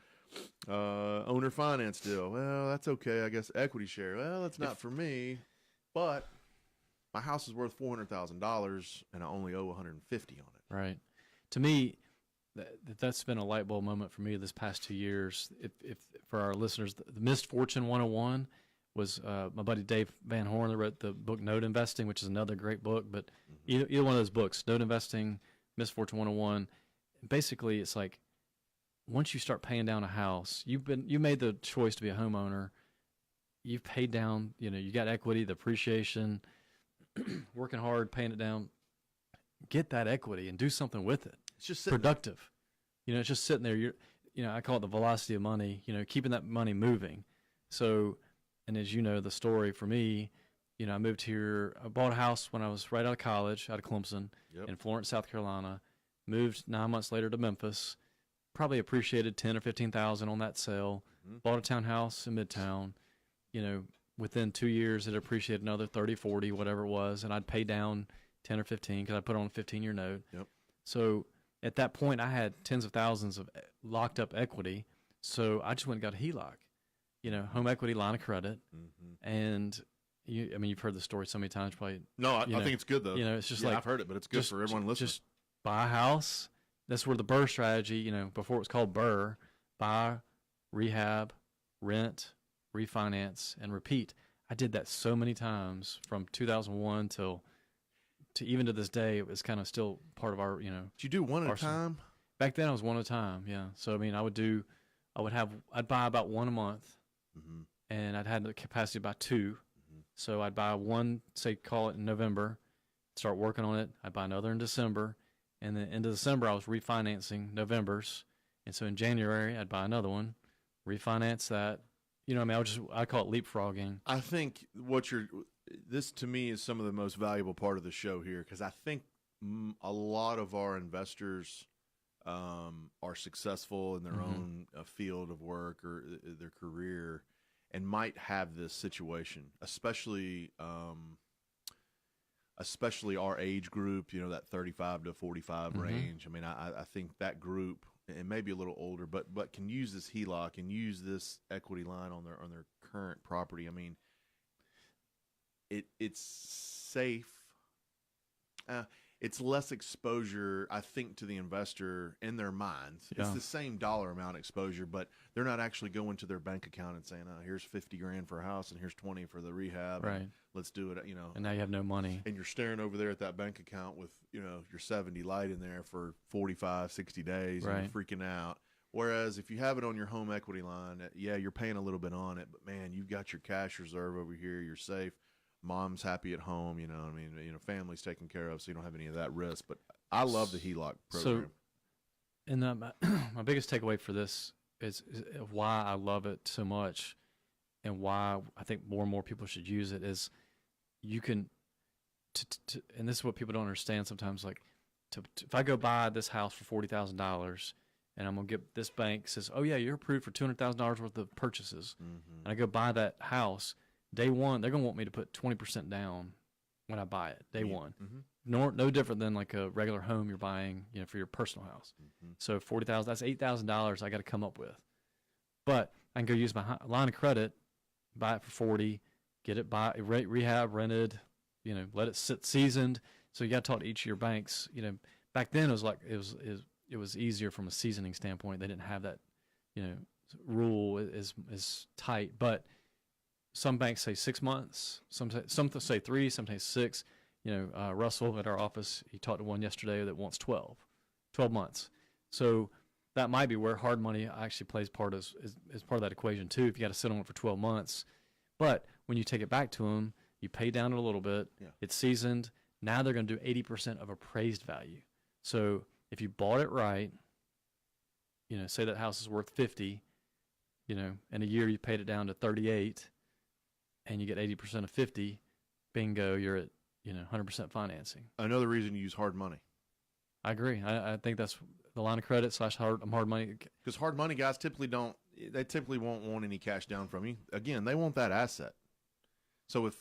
owner finance deal? Well, that's okay. I guess equity share. Well, that's not for me, but my house is worth $400,000 and I only owe $150 on it. Right. To me, that's been a light bulb moment for me this past 2 years. If for our listeners, the Missed Fortune 101 was my buddy Dave Van Horn that wrote the book Note Investing, which is another great book. But either one of those books, Note Investing, Missed Fortune 101, basically it's like once you start paying down a house, you made the choice to be a homeowner. You've paid down, you got equity, the appreciation, working hard, paying it down. Get that equity and do something with it. It's just productive. It's just sitting there. I call it the velocity of money, keeping that money moving. So, and as you know, the story for me, I moved here. I bought a house when I was right out of college, out of Clemson, in Florence, South Carolina. Moved 9 months later to Memphis. Probably appreciated $10,000 or $15,000 on that sale. Bought a townhouse in Midtown. Within 2 years, it appreciated another 30, 40, whatever it was, and I'd pay down 10 or 15 because I put on a 15-year note. Yep. So at that point, I had tens of thousands of locked up equity. So I just went and got a HELOC, home equity line of credit. And you've heard the story so many times, probably. No, I think it's good though. It's just I've heard it, but it's good for everyone listening. Just buy a house. That's where the BRRRR strategy, before it was called BRRRR, buy, rehab, rent, refinance, and repeat. I did that so many times from 2001 to even to this day. It was kind of still part of our, Did you do one at a time? Back then I was one at a time, yeah. So, I'd buy about one a month, and I'd had the capacity to buy two. So I'd buy one, say, call it in November, start working on it. I'd buy another in December, and then into December I was refinancing November's. And so in January I'd buy another one, refinance that. I call it leapfrogging. I think this to me is some of the most valuable part of the show here, because I think a lot of our investors are successful in their own field of work or their career and might have this situation, especially our age group, that 35 to 45 range. I think that group, and maybe a little older, but can use this HELOC and use this equity line on their current property. It's safe. it's less exposure, I think, to the investor in their minds. Yeah. It's the same dollar amount exposure, but they're not actually going to their bank account and saying, "Oh, here's $50,000 for a house, and here's 20 for the rehab. Right. And let's do it." And now you have no money. And you're staring over there at that bank account with your 70 light in there for 45, 60 days, and you're freaking out. Whereas if you have it on your home equity line, yeah, you're paying a little bit on it, but man, you've got your cash reserve over here. You're safe. Mom's happy at home, family's taken care of, so you don't have any of that risk. But I love the HELOC program. So, and my biggest takeaway for this is why I love it so much, and why I think more and more people should use it is you can, and this is what people don't understand sometimes. Like, if I go buy this house for $40,000, and I'm gonna get this bank says, "Oh yeah, you're approved for $200,000 worth of purchases," and I go buy that house. Day one, they're going to want me to put 20% down when I buy it. Day one. No different than like a regular home you're buying, for your personal house. So $40,000, that's $8,000 I got to come up with. But I can go use my line of credit, buy it for 40, get it rehab, rented, let it sit seasoned. So you got to talk to each of your banks. Back then it was easier from a seasoning standpoint. They didn't have that, rule is tight, but some banks say 6 months. Some say 3. Sometimes 6. Russell at our office, he talked to one yesterday that wants 12 months. So that might be where hard money actually plays part as part of that equation too. If you got to sit on it for 12 months, but when you take it back to them, you pay down a little bit. Yeah. It's seasoned. Now they're going to do 80% of appraised value. So if you bought it right, say that house is worth 50, in a year you paid it down to 38. And you get 80% of 50, bingo, you're at 100% financing. Another reason you use hard money. I agree. I think that's the line of credit / hard money. Because hard money guys typically won't want any cash down from you. Again, they want that asset. So if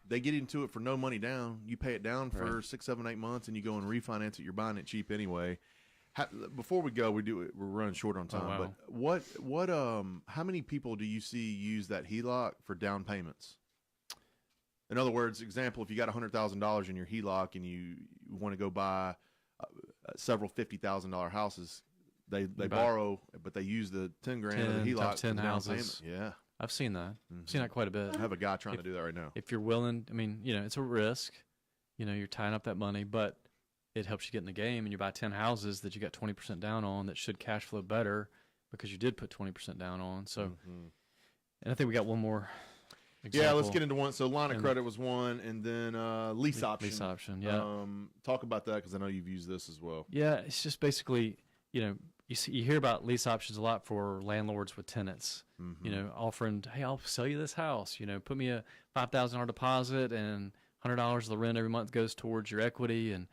they get into it for no money down, you pay it down for 6, 7, 8 months, and you go and refinance it. You're buying it cheap anyway. Before we go, we're running short on time. Oh, wow. But how many people do you see use that HELOC for down payments? In other words, example, if you got $100,000 in your HELOC and you want to go buy several $50,000 houses, they borrow, but they use the $10,000 of the HELOC 10 for houses. Down payment. Yeah, I've seen that. I've seen that quite a bit. I have a guy trying to do that right now. If you're willing, it's a risk. You're tying up that money, but it helps you get in the game, and you buy 10 houses that you got 20% down on that should cash flow better because you did put 20% down on. So, and I think we got one more example. Yeah, let's get into one. So line of credit was one, and then lease option. Lease option, yeah. Talk about that because I know you've used this as well. Yeah, it's just basically, you hear about lease options a lot for landlords with tenants. Offering, hey, I'll sell you this house. Put me a $5,000 deposit, and $100 of the rent every month goes towards your equity, and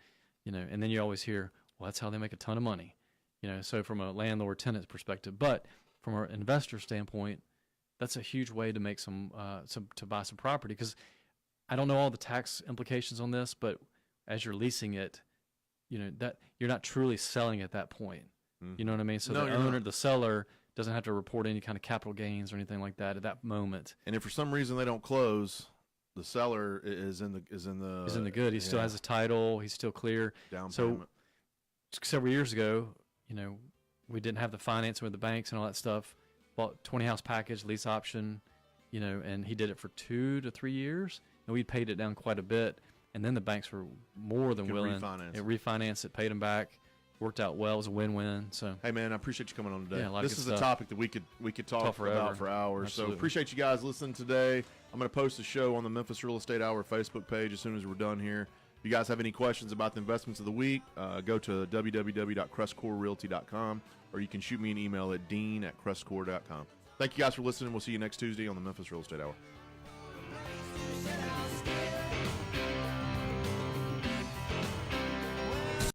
and then you always hear, well, that's how they make a ton of money, so from a landlord-tenant perspective. But from an investor standpoint, that's a huge way to make to buy some property, because I don't know all the tax implications on this, but as you're leasing it, that you're not truly selling at that point. You know what I mean? So the seller doesn't have to report any kind of capital gains or anything like that at that moment. And if for some reason they don't close, the seller is in the good. He still has a title. He's still clear. Down payment. Several years ago, we didn't have the financing with the banks and all that stuff. Bought 20 house package, lease option, and he did it for 2 to 3 years, and we paid it down quite a bit. And then the banks were more than willing. Refinance it, paid them back. Worked out well. It was a win-win. So hey, man, I appreciate you coming on today. Yeah, this is a topic that we could talk about for hours. Absolutely. So appreciate you guys listening today. I'm going to post the show on the Memphis Real Estate Hour Facebook page as soon as we're done here. If you guys have any questions about the investments of the week, go to www.CrestCoreRealty.com, or you can shoot me an email at dean@CrestCore.com. Thank you guys for listening. We'll see you next Tuesday on the Memphis Real Estate Hour.